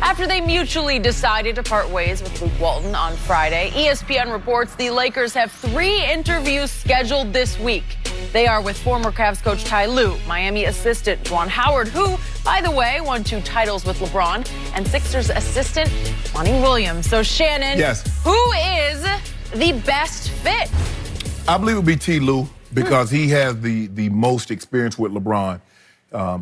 After they mutually decided to part ways with Luke Walton on Friday, ESPN reports the Lakers have 3 interviews scheduled this week. They are with former Cavs coach Ty Lue, Miami assistant Juwan Howard, who, by the way, won 2 titles with LeBron, and Sixers assistant Monty Williams. So, Shannon, yes. Who is the best fit? I believe it would be Ty Lue because he has the most experience with LeBron.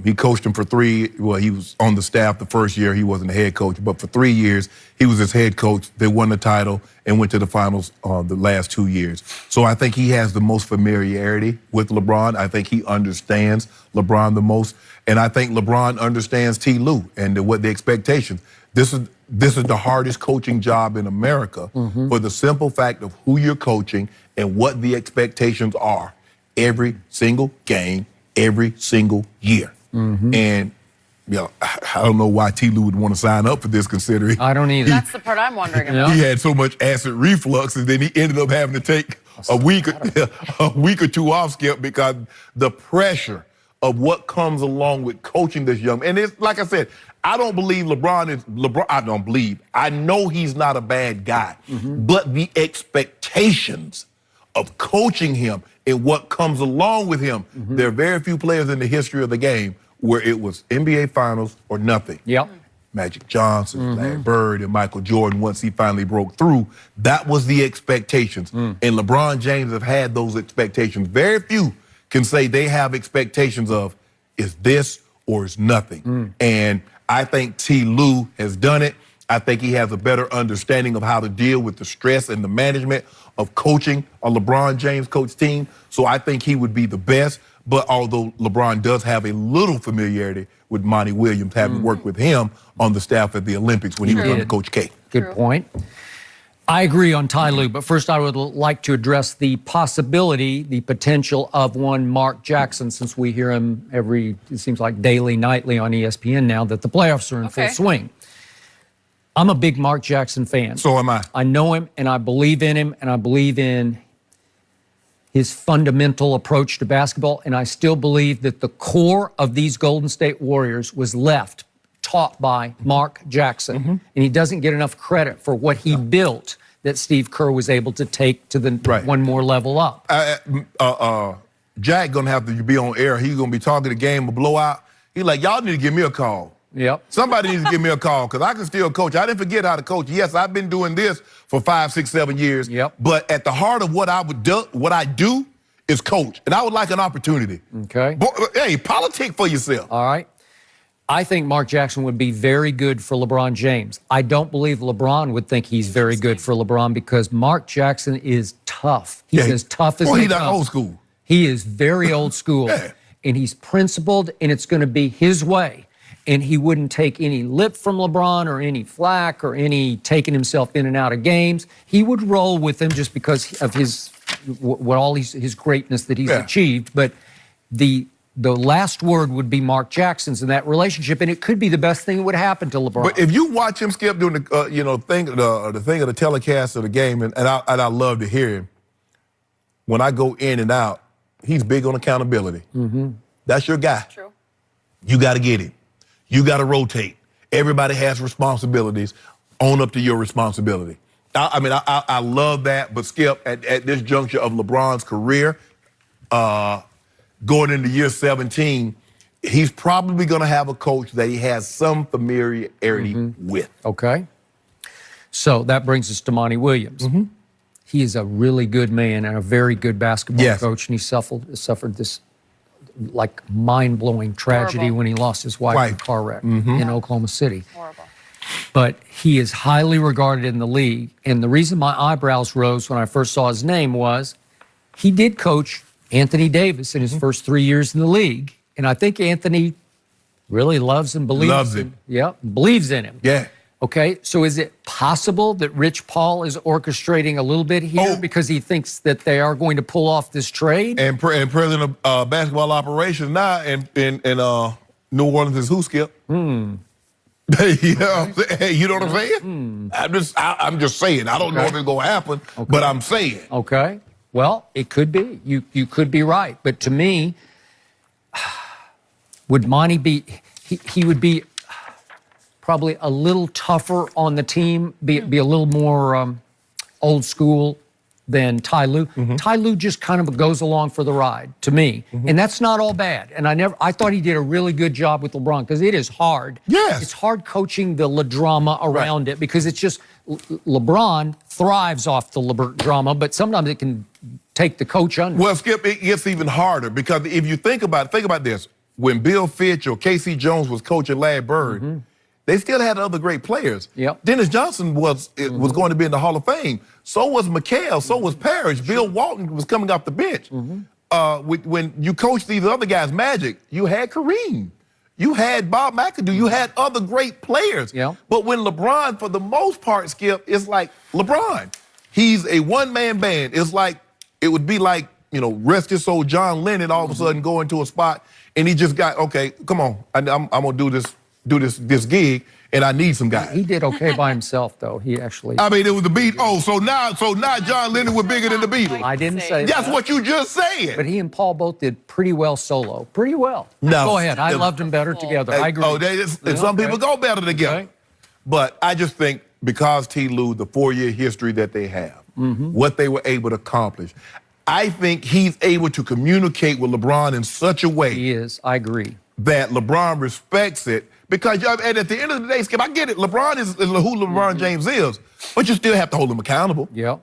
He coached him for 3, well, he was on the staff the first year. He wasn't the head coach, but for 3 years, he was his head coach. They won the title and went to the finals the last 2 years. So I think he has the most familiarity with LeBron. I think he understands LeBron the most. And I think LeBron understands Ty Lue and what the expectations. This is the hardest coaching job in America for the simple fact of who you're coaching and what the expectations are every single game, every single year. And you know, I don't know why Ty Lue would want to sign up for this, considering I don't either. That's the part I'm wondering about. He had so much acid reflux, and then he ended up having to take a week or 2 off, Skip, because the pressure of what comes along with coaching this young man. And it's like I said, I don't believe LeBron. I don't believe. I know he's not a bad guy, but the expectations of coaching him and what comes along with him, there are very few players in the history of the game where it was NBA Finals or nothing. Yep. Magic Johnson, Larry Bird, and Michael Jordan, once he finally broke through, that was the expectations. And LeBron James have had those expectations. Very few can say they have expectations of, is this or is nothing? And I think Ty Lue has done it. I think he has a better understanding of how to deal with the stress and the management of coaching a LeBron James coach team. So I think he would be the best. But although LeBron does have a little familiarity with Monty Williams, having worked with him on the staff at the Olympics when he was under Coach K. Good point. I agree on Ty Lue, but first I would like to address the possibility, the potential of one Mark Jackson, since we hear him it seems like daily, nightly on ESPN now that the playoffs are in full swing. I'm a big Mark Jackson fan. So am I. I know him, and I believe in him, and I believe in his fundamental approach to basketball, and I still believe that the core of these Golden State Warriors was taught by Mark Jackson, and he doesn't get enough credit for what he built that Steve Kerr was able to take to the one more level up. Jack gonna have to be on air. He's gonna be talking the game, a blowout. He's like, y'all need to give me a call. Yep. Somebody needs to give me a call because I can still coach. I didn't forget how to coach. Yes, I've been doing this for 5, 6, 7 years. Yep. But at the heart of what I do is coach, and I would like an opportunity. Okay. But, hey, politic for yourself. All right. I think Mark Jackson would be very good for LeBron James. I don't believe LeBron would think he's very good for LeBron because Mark Jackson is tough. He's as tough as he's not old school. He is very old school, and he's principled, and it's going to be his way. And he wouldn't take any lip from LeBron or any flack or any taking himself in and out of games. He would roll with him just because of his greatness that he's achieved. But the last word would be Mark Jackson's in that relationship, and it could be the best thing that would happen to LeBron. But if you watch him, Skip, doing the thing of the telecast of the game, and I love to hear him. When I go in and out, he's big on accountability. That's your guy. True. You got to get him. You got to rotate. Everybody has responsibilities. Own up to your responsibility. I love that. But Skip, at this juncture of LeBron's career, going into year 17, he's probably going to have a coach that he has some familiarity with. Okay. So that brings us to Monty Williams. He is a really good man and a very good basketball coach, and he suffered this like mind-blowing tragedy when he lost his wife in a car wreck in Oklahoma City. Horrible. But he is highly regarded in the league, and the reason my eyebrows rose when I first saw his name was he did coach Anthony Davis in his first 3 years in the league, and I think Anthony really loves and believes in him. Yeah, believes in him. Yeah. Okay, so is it possible that Rich Paul is orchestrating a little bit here because he thinks that they are going to pull off this trade? And president of basketball operations now in New Orleans is who, Skip? You know what I'm saying? I'm just saying. I don't know if it's going to happen, but I'm saying. Okay. Well, it could be. You could be right. But to me, would Monty be, he would be probably a little tougher on the team, be a little more old school than Ty Lue. Ty Lue just kind of goes along for the ride to me, and that's not all bad. And I thought he did a really good job with LeBron because it is hard. Yes. It's hard coaching the drama around it because it's just LeBron thrives off the drama, but sometimes it can take the coach under. Well, Skip, it gets even harder because if you think about this. When Bill Fitch or K.C. Jones was coaching Larry Bird, they still had other great players. Yep. Dennis Johnson was going to be in the Hall of Fame. So was McHale. So was Parrish. Bill Walton was coming off the bench. When you coached these other guys, Magic, you had Kareem. You had Bob McAdoo. You had other great players. Yep. But when LeBron, for the most part, Skip, it's like LeBron. He's a one-man band. It would be like, rest his soul, John Lennon all of a sudden go into a spot and he just got, okay, come on, I'm gonna do this gig, and I need some guys. He did okay by himself, though. He actually. I mean, it was the Beatles. Oh, so now John Lennon was bigger than the Beatles. I didn't say That's that. what you just said. But he and Paul both did pretty well solo. Pretty well. No. Go ahead. I loved them better together. I agree. Oh, and some people go better together. Okay. But I just think because Ty Lue, the 4-year history that they have, what they were able to accomplish, I think he's able to communicate with LeBron in such a way. He is. I agree. That LeBron respects it. Because and at the end of the day, Skip, I get it. LeBron is who LeBron James is, but you still have to hold him accountable. Yep.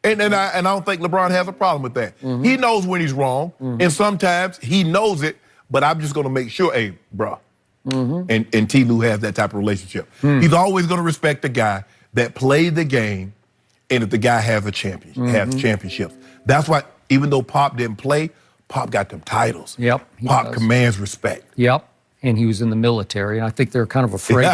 And I don't think LeBron has a problem with that. He knows when he's wrong, and sometimes he knows it. But I'm just going to make sure, hey, bro. And Ty Lue has that type of relationship. He's always going to respect the guy that played the game, and if the guy has a champion, has championships. That's why even though Pop didn't play, Pop got them titles. Yep. Pop commands respect. Yep. And he was in the military, and I think they're kind of afraid.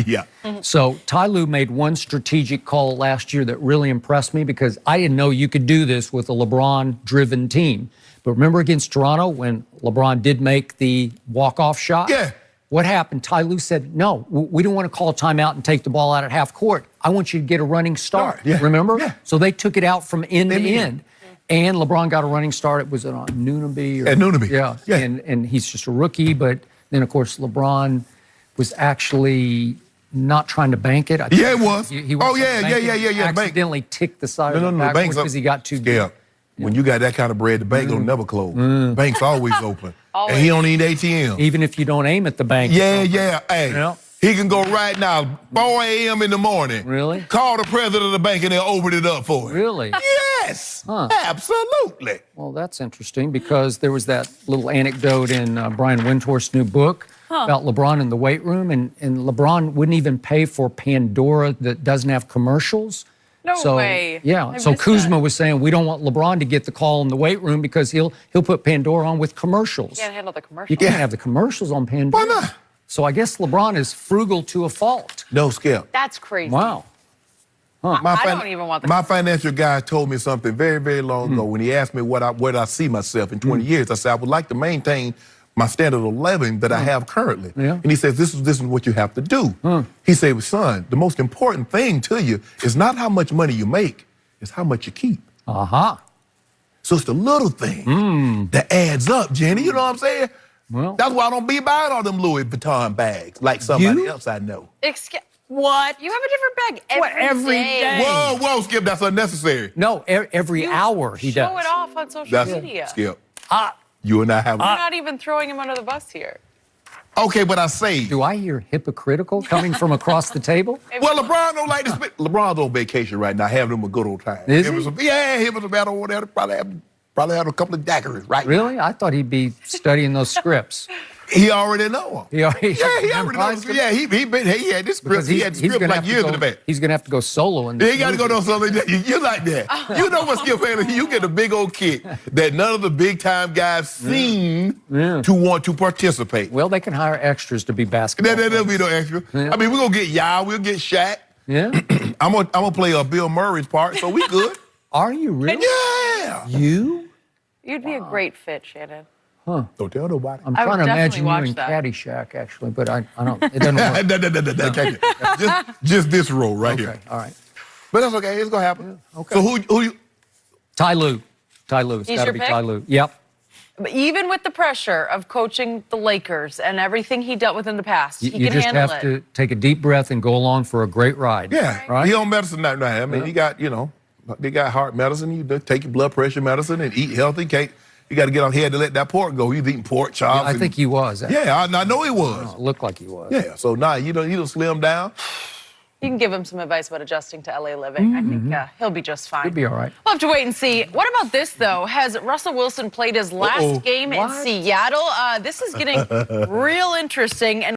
Yeah. So Ty Lue made one strategic call last year that really impressed me because I didn't know you could do this with a LeBron-driven team. But remember against Toronto when LeBron did make the walk-off shot? Yeah. What happened? Ty Lue said, no, we don't want to call a timeout and take the ball out at half court. I want you to get a running start. Yeah. Remember? Yeah. So they took it out from end to end. And LeBron got a running start. It was on Noonaby. At Noonaby. Yeah. And he's just a rookie. But then, of course, LeBron was actually not trying to bank it. Yeah, it was. He The accidentally bank. ticked the side of the backboard because he got too deep. Yeah. When you got that kind of bread, the bank will never close. Bank's always open. And he don't need ATM. Even if you don't aim at the bank. Yeah. Hey, Yeah. he can go right now, 4 a.m. in the morning. Really? Call the president of the bank and they'll open it up for him. Really? Yes. Absolutely. Well, that's interesting because there was that little anecdote in Brian Windhorst's new book about LeBron in the weight room, and LeBron wouldn't even pay for Pandora that doesn't have commercials. No way. Yeah. So Kuzma was saying we don't want LeBron to get the call in the weight room because he'll put Pandora on with commercials. You can't handle the commercials. You can't have the commercials on Pandora. Why not? So I guess LeBron is frugal to a fault. No, Skip. That's crazy. Wow. I don't even want the My financial guy told me something very, very long ago when he asked me where I see myself in 20 years. I said, I would like to maintain my standard of living that I have currently. Yeah. And he says, this is what you have to do. He said, well, son, the most important thing to you is not how much money you make, it's how much you keep. So it's the little thing that adds up, Jenny. You know what I'm saying? Well, that's why I don't be buying all them Louis Vuitton bags like somebody else I know. What? You have a different bag every day. Whoa, Skip, that's unnecessary. No, every hour he does. Show it off on social media. Skip. You and I have. You're not even throwing him under the bus here. Okay, but I say. Do I hear hypocritical coming from across the table? Well, LeBron don't like to spend. LeBron's on vacation right now, having him a good old time. Is he? Him and the battle over there probably have a couple of daiquiris, right? Really? I thought he'd be studying those scripts. He already know them. He already knows. Yeah, he had this script. He had the script like years in the back. He's gonna have to go solo in this. He He got to go do something. You like that? You know what, Skip Haley? You get a big old kick that none of the big time guys seem to want to participate. Well, they can hire extras to be basketball. There'll be no extra. Yeah. I mean, we're gonna get Yao. We'll get Shaq. Yeah. I'm gonna play Bill Murray's part, so we good. Are you really? Yeah. You'd be a great fit, Shannon. Don't tell nobody. I'm trying to imagine you in that. Caddyshack, actually, but I don't. It doesn't work. Just this role right here. All right. But that's okay. It's gonna happen. Okay. So who you? Ty Lue. Ty Lue. It's He's got to your be pick? Ty Lue. Yep. But even with the pressure of coaching the Lakers and everything he dealt with in the past, he You can just handle have it. to take a deep breath and go along for a great ride. Yeah, right. He on medicine now. I mean, he got, you know, they got heart medicine. You take your blood pressure medicine and eat healthy. You got to get on here to let that pork go. He's eating pork chops. I think he was. Yeah, I know he was. It looked like he was. Yeah, so now you don't slim down. You can give him some advice about adjusting to LA living. I think he'll be just fine. He'll be all right. We'll have to wait and see. What about this, though? Has Russell Wilson played his last game in Seattle? This is getting real interesting. And